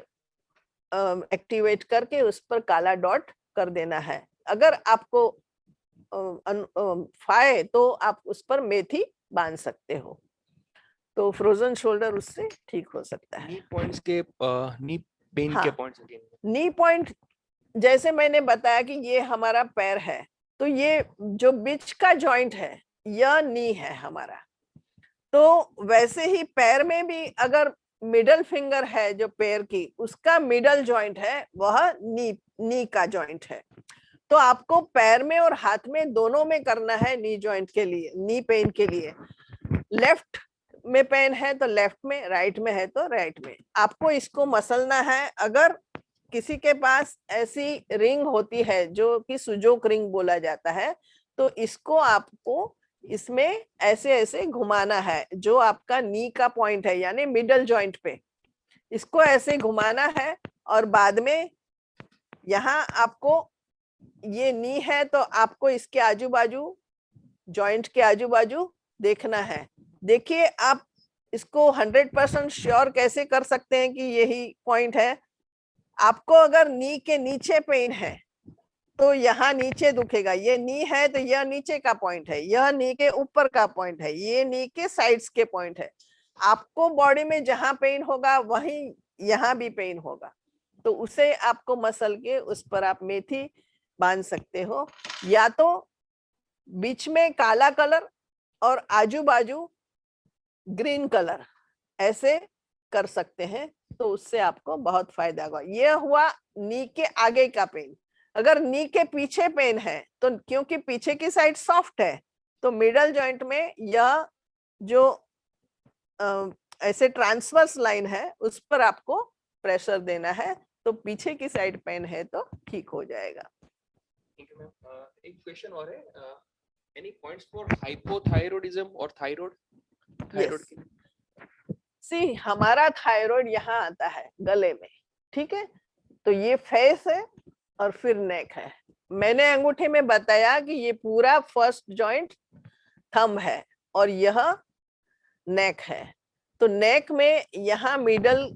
एक्टिवेट करके उस पर काला डॉट कर देना है। अगर आपको फाए तो आप उस पर मेथी बांध सकते हो, तो फ्रोजन शोल्डर उससे ठीक हो सकता है। नी पॉइंट्स के, नी पेन हाँ, के पॉइंट्स अगेन। नी पॉइंट जैसे मैंने बताया कि ये हमारा पैर है, तो ये जो बीच का जॉइंट है यह नी है हमारा। तो वैसे ही पैर में भी अगर मिडल फिंगर है जो पैर की, उसका मिडल जॉइंट है, वह नी का जॉइंट है। तो आपको पैर में और हाथ में दोनों में करना है नी जॉइंट के लिए, नी पेन के लिए। लेफ्ट में पेन है तो लेफ्ट में, राइट में है तो राइट में, आपको इसको मसलना है। अगर किसी के पास ऐसी रिंग होती है जो कि सुजोक रिंग बोला जाता है, तो इसको आपको इसमें ऐसे ऐसे घुमाना है, जो आपका नी का पॉइंट है यानी मिडल जॉइंट पे, इसको ऐसे घुमाना है। और बाद में यहाँ आपको ये नी है तो आपको इसके आजू बाजू, जॉइंट के आजू बाजू देखना है। देखिए आप इसको 100% श्योर कैसे कर सकते हैं कि यही पॉइंट है। आपको अगर नी के नीचे पेन है तो यहाँ नीचे दुखेगा, ये नी है तो यह नीचे का पॉइंट है, यह नी के ऊपर का पॉइंट है, ये नी के साइड्स के पॉइंट है। आपको बॉडी में जहां पेन होगा वहीं यहाँ भी पेन होगा, तो उसे आपको मसल के उस पर आप मेथी बांध सकते हो, या तो बीच में काला कलर और आजू बाजू ग्रीन कलर ऐसे कर सकते हैं, तो उससे आपको बहुत फायदा होगा। यह हुआ नी के आगे का पेन। अगर नी के पीछे पेन है तो क्योंकि पीछे की साइड सॉफ्ट है, तो मिडल जॉइंट में यह जो ऐसे ट्रांसवर्स लाइन है उस पर आपको प्रेशर देना है, तो पीछे की साइड पेन है तो ठीक हो जाएगा। ठीक है मैम, एक क्वेश्चन और है, एनी पॉइंट्स फॉर हाइपोथायरॉयडिज्म और थायराइड Yes. सी हमारा थायराइड यहाँ आता है गले में, ठीक है, तो ये फेस है और फिर नेक है। मैंने अंगूठे में बताया कि ये पूरा फर्स्ट जॉइंट थंब है और यह नेक है। तो नेक में यहाँ मिडल,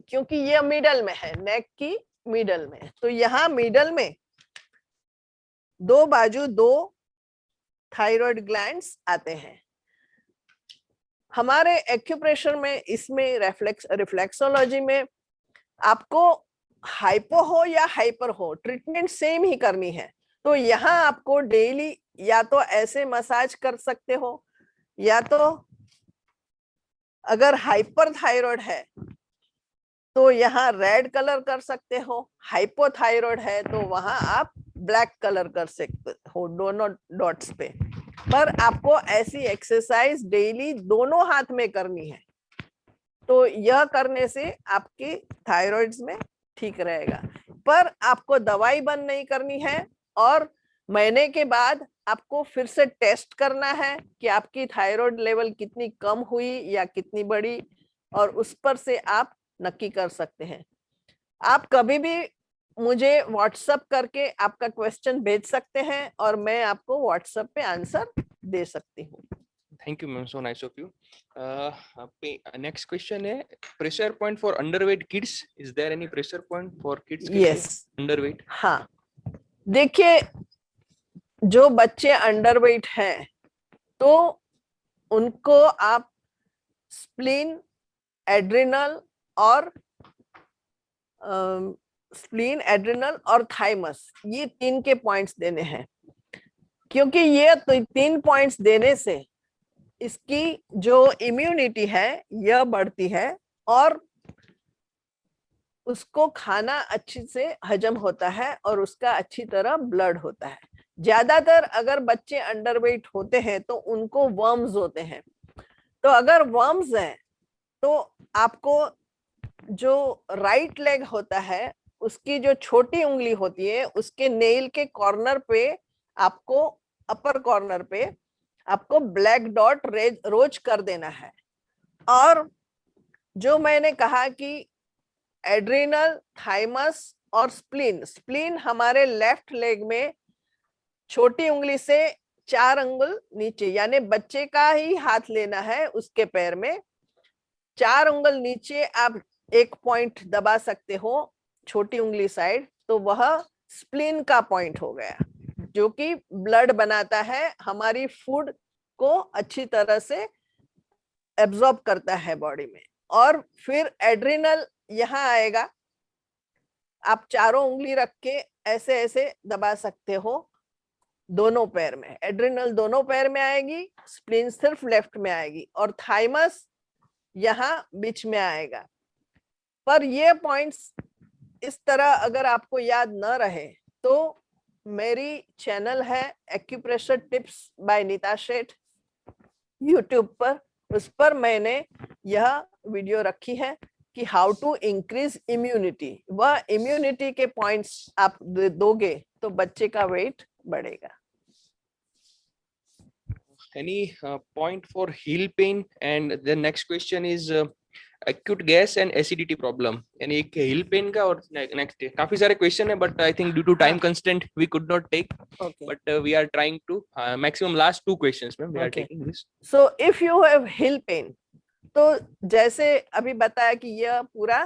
क्योंकि ये मिडल में है, नेक की मिडल में, तो यहाँ मिडल में दो बाजू दो थायराइड ग्लैंड्स आते हैं। हमारे एक्यूप्रेशर में, इसमें रिफ्लेक्सोलॉजी में आपको हाइपो हो या हाइपर हो, ट्रीटमेंट सेम ही करनी है। तो यहाँ आपको डेली या तो ऐसे मसाज कर सकते हो, या तो अगर हाइपर थायराइड है तो यहाँ रेड कलर कर सकते हो, हाइपोथायराइड है तो वहां आप ब्लैक कलर कर सकते हो दोनों डॉट्स पे। पर आपको ऐसी एक्सरसाइज डेली दोनों हाथ में करनी है, तो यह करने से आपकी थायराइड्स में ठीक रहेगा। पर आपको दवाई बंद नहीं करनी है, और महीने के बाद आपको फिर से टेस्ट करना है कि आपकी थायराइड लेवल कितनी कम हुई या कितनी बढ़ी, और उस पर से आप नक्की कर सकते हैं। आप कभी भी मुझे व्हाट्सएप करके आपका क्वेश्चन भेज सकते हैं और मैं आपको व्हाट्सएप पे आंसर दे सकती हूँ। Thank you ma'am, so nice of you. Next question है, pressure point for underweight kids, is there any pressure point for kids yes, underweight? हाँ, देखिए जो बच्चे अंडरवेट हैं तो उनको आप स्प्लीन, एड्रिनल और स्प्लीन, एड्रिनल और थाइमस, ये 3 के पॉइंट्स देने हैं। क्योंकि ये तो 3 पॉइंट्स देने से इसकी जो इम्यूनिटी है यह बढ़ती है और उसको खाना अच्छी से हजम होता है और उसका अच्छी तरह ब्लड होता है। ज्यादातर अगर बच्चे अंडरवेट होते हैं तो उनको वर्म्स होते हैं, तो अगर वर्म्स हैं तो आपको जो राइट लेग होता है उसकी जो छोटी उंगली होती है उसके नेल के कॉर्नर पे आपको, अपर कॉर्नर पे आपको ब्लैक डॉट रोज कर देना है। और जो मैंने कहा कि एड्रिनल, थाइमस और स्प्लीन, स्प्लीन हमारे लेफ्ट लेग में छोटी उंगली से 4 अंगुल नीचे, यानी बच्चे का ही हाथ लेना है, उसके पैर में 4 उंगल नीचे आप एक पॉइंट दबा सकते हो छोटी उंगली साइड, तो वह स्प्लीन का पॉइंट हो गया, जो कि ब्लड बनाता है, हमारी फूड को अच्छी तरह से एब्जॉर्ब करता है बॉडी में। और फिर एड्रिनल यहाँ आएगा, आप चारों उंगली रख के ऐसे ऐसे दबा सकते हो दोनों पैर में। एड्रिनल दोनों पैर में आएगी, स्प्लीन सिर्फ लेफ्ट में आएगी, और थाइमस यहाँ बीच में आएगा। पर ये पॉइंट्स इस तरह अगर आपको याद न रहे तो मेरी चैनल है acupressure tips by Nita Sheth YouTube पर, उस पर मैंने यह वीडियो रखी है कि हाउ टू इंक्रीज इम्यूनिटी। वह इम्यूनिटी के पॉइंट्स आप दोगे तो बच्चे का वेट बढ़ेगा। Any point for heel pain? And the next question is acute gas and acidity problem. यानी एक heel pain का और next काफी सारे question है, but I think due to time constraint we could not take. Okay. But we are trying to maximum last 2 questions, ma'am. We are Okay. taking this. So if you have heel pain, तो जैसे अभी बताया कि यह पूरा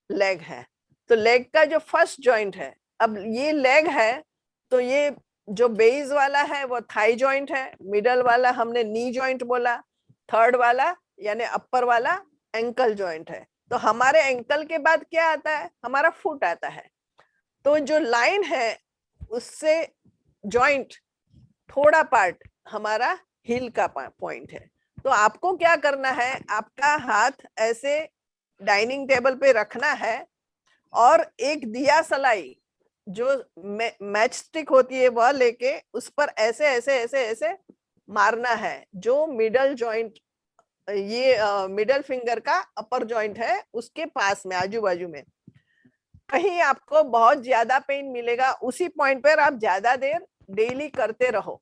leg है, तो leg का जो फर्स्ट जॉइंट है, अब ये लेग है तो ये जो बेस वाला है वो थाई जॉइंट है, मिडल वाला हमने नी जॉइंट बोला, थर्ड वाला यानी अपर वाला एंकल जॉइंट है। तो हमारे एंकल के बाद क्या आता है, हमारा फुट आता है। तो जो लाइन है उससे जॉइंट थोड़ा पार्ट हमारा हील का पॉइंट है। तो आपको क्या करना है, आपका हाथ ऐसे डाइनिंग टेबल पे रखना है और एक दिया सलाई जो मैच स्टिक होती है वह लेके उस पर ऐसे ऐसे ऐसे ऐसे मारना है। जो मिडल जॉइंट, ये मिडल फिंगर का अपर जॉइंट है, उसके पास में आजू बाजू में कहीं आपको बहुत ज्यादा पेन मिलेगा, उसी पॉइंट पर आप ज्यादा देर डेली करते रहो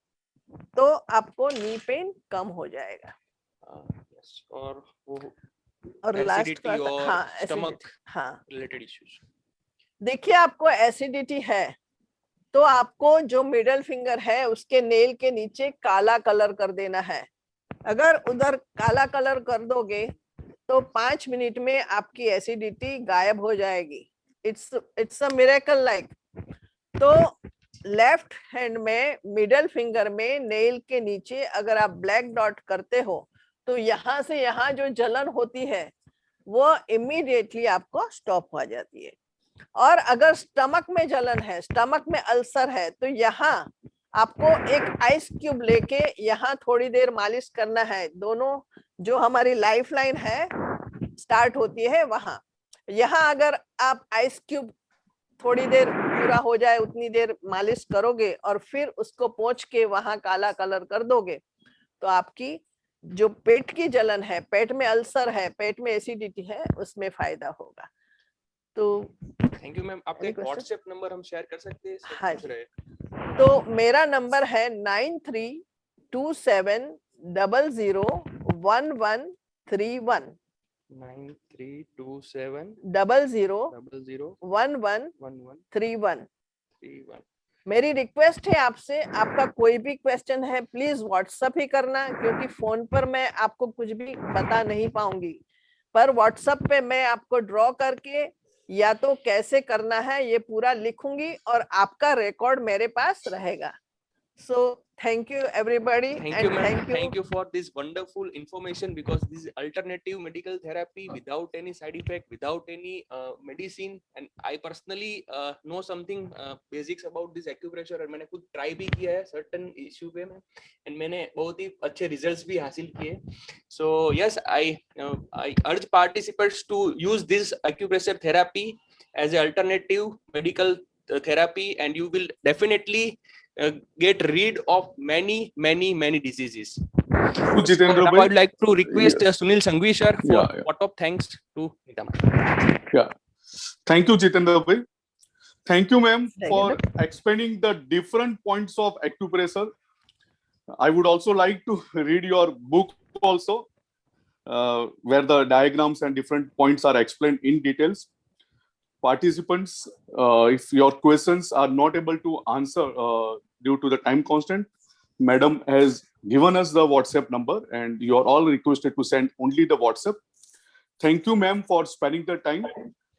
तो आपको नी पेन कम हो जाएगा। yes, और वो और लास्ट acidity का, और हाँ stomach एसिडिटी, हाँ related issues. देखिए आपको एसिडिटी है तो आपको जो मिडल फिंगर है उसके नेल के नीचे काला कलर कर देना है। अगर उधर काला कलर कर दोगे तो 5 मिनट में आपकी एसिडिटी गायब हो जाएगी। It's a miracle like. तो लेफ्ट हैंड में मिडल फिंगर में नेल के नीचे अगर आप ब्लैक डॉट करते हो तो यहाँ से यहाँ जो जलन होती है वो इमीडिएटली आपको स्टॉप हो जाती है। और अगर स्टमक में जलन है, स्टमक में अल्सर है, तो यहाँ आपको एक आइस क्यूब लेके यहाँ थोड़ी देर मालिश करना है। दोनों जो हमारी लाइफ लाइन है स्टार्ट होती है वहां, यहाँ अगर आप आइस क्यूब थोड़ी देर पूरा हो जाए उतनी देर मालिश करोगे और फिर उसको पोंछ के वहां काला कलर कर दोगे तो आपकी जो पेट की जलन है, पेट में अल्सर है, पेट में एसिडिटी है, उसमें फायदा होगा। तो थैंक यू मैम। आपका Any एक question? व्हाट्सएप नंबर हम शेयर कर सकते हैं? सब हाँ पूछ जी। रहे हैं। तो मेरा नंबर है 9327001131 9327 001131। 001131। मेरी रिक्वेस्ट है आपसे, आपका कोई भी क्वेश्चन है प्लीज व्हाट्सएप ही करना, क्योंकि फोन पर मैं आपको कुछ भी बता नहीं पाऊंगी, पर व्हाट्सएप पे मैं आपको ड्रॉ करके या तो कैसे करना है ये पूरा लिखूंगी और आपका रिकॉर्ड मेरे पास रहेगा। So thank you everybody Thank and you, ma'am. Thank Thank you. you for this wonderful information, because this is alternative medical therapy without any side effect, without any medicine. And I personally know something basics about this acupressure, और मैंने खुद try भी किया है certain issue पे में, and मैंने बहुत ही अच्छे results भी हासिल किए। So yes, I urge participants to use this acupressure therapy as an alternative medical therapy, and you will definitely get rid of many diseases. Jitendra Now I bhai. would like to request Sunil Sanghvi sir for Yeah. vote of thanks to Nita. Yeah. Thank you, Jitendra bhai. Thank you, ma'am, Thank for explaining the different points of acupressure. I would also like to read your book also, where the diagrams and different points are explained in details. Participants, if your questions are not able to answer due to the time constraint, madam has given us the WhatsApp number and you are all requested to send only the WhatsApp. Thank you, ma'am, for spending the time.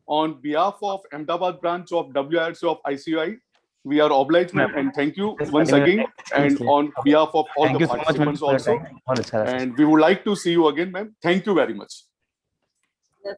On behalf of Ahmedabad branch of WIRC of ICI, we are obliged, ma'am, and thank you once again. And on behalf of all Thank the you so much, ma'am, participants for your also, time. बहुत अच्छा लगा। and we would like to see you again, ma'am. Thank you very much.